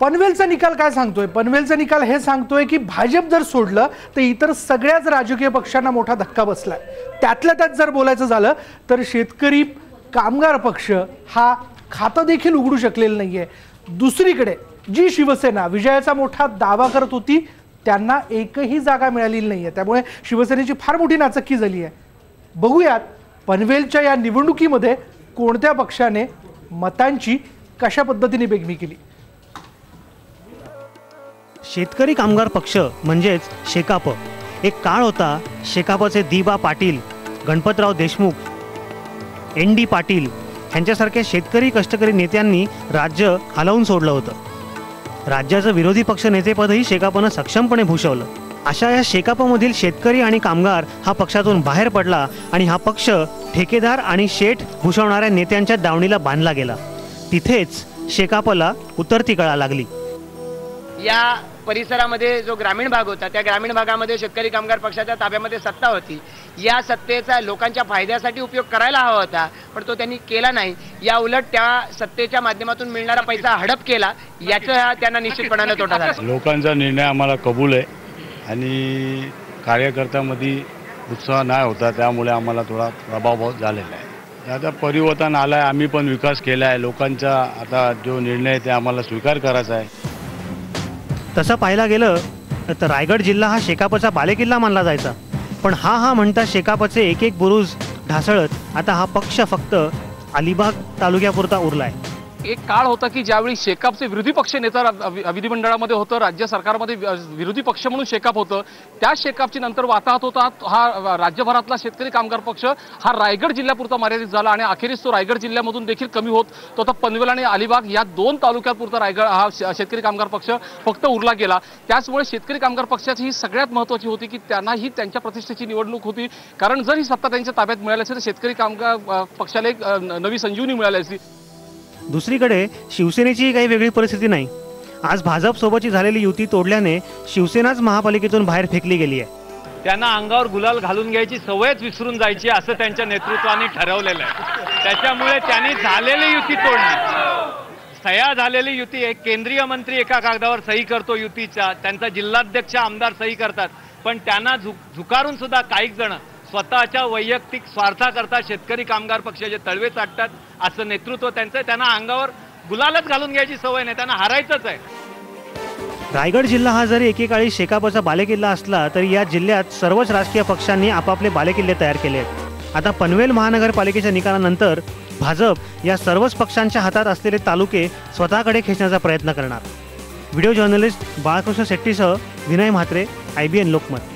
पनवेलचा निकाल काय सांगतोय? पनवेलचा निकाल हे सांगतोय की भाजप जर सोडलं तर इतर सगळ्याच राजकीय पक्षांना मोठा धक्का बसलाय। त्यातल्या त्यात जर बोलायचं झालं तर शेतकरी कामगार पक्ष हा खातं देखील उघडू शकलेला नाहीये। दुसरीकडे जी शिवसेना विजयाचा मोठा दावा करत होती त्यांना एकही जागा मिळालेली नाहीये। त्यामुळे शिवसेनेची फार मोठी नाचक्की झाली आहे। बघूयात पनवेलच्या या निवडणुकीमध्ये कोणत्या पक्षाने मतांची कशा पद्धतीने बेगमी केली। शेतकरी कामगार पक्ष म्हणजेच शेकाप एक काळ होता। शेकापचे दिबा पाटील, गणपतराव देशमुख, एन.डी. पाटील यांच्यासारख्या शेतकरी कष्टकरी नेत्यांनी राज्य हलवून सोडलं होतं। राज्याचं विरोधी पक्ष नेतेपदही शेकापनं सक्षमपणे भूषवलं। अशा या शेकापमधील शेतकरी आणि कामगार हा पक्षातून बाहेर पडला आणि हा पक्ष ठेकेदार आणि शेठ भूषवणाऱ्या नेत्यांच्या दावणीला बांधला गेला। तिथेच शेकापला उतरती कळा लागली। या परिसरामध्ये जो ग्रामीण भाग होता त्या ग्रामीण भागामध्ये शेतकरी कामगार पक्षाच्या ताब्यामध्ये सत्ता होती। या सत्तेचा लोकांच्या फायद्यासाठी उपयोग करायला हवा होता, पण तो त्यांनी केला नाही। या उलट त्या सत्तेच्या माध्यमातून मिळणारा पैसा हडप केला। याचा त्यांना निश्चितपणाने तोटा झाला। लोकांचा निर्णय आम्हाला कबूल आहे आणि कार्यकर्त्यांमध्ये उत्साह नाही होता, त्यामुळे आम्हाला थोडा प्रभाव झालेला आहे। आता परिवर्तन आलं आहे, आम्ही पण विकास केला आहे। लोकांचा आता जो निर्णय आहे ते आम्हाला स्वीकार करायचा आहे। तसं पाहायला गेलं तर रायगड जिल्हा हा शेकापचा बालेकिल्ला मानला जायचा, पण हा म्हणता शेकापचे एक एक बुरुज ढासळत आता हा पक्ष फक्त अलिबाग तालुक्यापुरता उरलाय। एक काळ होता की ज्यावेळी शेकापचे विरोधी पक्ष नेता विधिमंडळामध्ये होतं, राज्य सरकारमध्ये विरोधी पक्ष म्हणून शेकाप होतं। त्या शेकापची नंतर वाताहत होता हा राज्यभरातला शेतकरी कामगार पक्ष हा रायगड जिल्ह्यापुरता मर्यादित झाला आणि अखेरीस तो रायगड जिल्ह्यामधून देखील कमी होत तो आता पनवेल आणि अलिबाग या दोन तालुक्यापुरता रायगड हा शेतकरी कामगार पक्ष फक्त उरला गेला। त्याचमुळे शेतकरी कामगार पक्षाची ही सगळ्यात महत्त्वाची होती की त्यांनाही त्यांच्या प्रतिष्ठेची निवडणूक होती, कारण जर ही सत्ता त्यांच्या ताब्यात मिळाली असती तर शेतकरी कामगार पक्षाला एक नवी संजीवनी मिळाली असती। दुसरीकडे शिवसेनेची काही वेगळी परिस्थिती नाही। आज भाजप सोबतची झालेली युती तोडल्याने शिवसेनाच महापालिकेतून बाहेर फेकली गेली आहे। त्यांना अंगावर गुलाल घालून घ्यायची सवयच विसरून जायची असं त्यांच्या नेतृत्वाने ठरवलेलं आहे। त्याच्यामुळे त्यांनी झालेली युती तोडली। सह्या झालेली युती, एक केंद्रीय मंत्री एका कागदावर सही करतो युतीच्या, त्यांचा जिल्हाध्यक्ष आमदार सही करतात, पण त्यांना झुकारून सुद्धा काही जण स्वतःच्या वैयक्तिक स्वार्थाकरता शेतकरी कामगार पक्षाचे तळवे चाटतात। असं नेतृत्व त्यांचं, त्यांना अंगावर गुलालच घालून घ्यायची सवय नाही, त्यांना हारायचंच आहे। रायगड जिल्हा हा जरी एकेकाळी शेकापचा बालेकिल्ला असला तरी या जिल्ह्यात सर्वच राजकीय पक्षांनी आपापले बालेकिल्ले तयार केले आहेत। आता पनवेल महानगरपालिकेच्या निकालानंतर भाजप या सर्वच पक्षांच्या हातात असलेले तालुके स्वतःकडे खेचण्याचा प्रयत्न करणार। व्हिडिओ जर्नलिस्ट बाळकृष्ण शेट्टीसह विनय म्हात्रे, IBN लोकमत।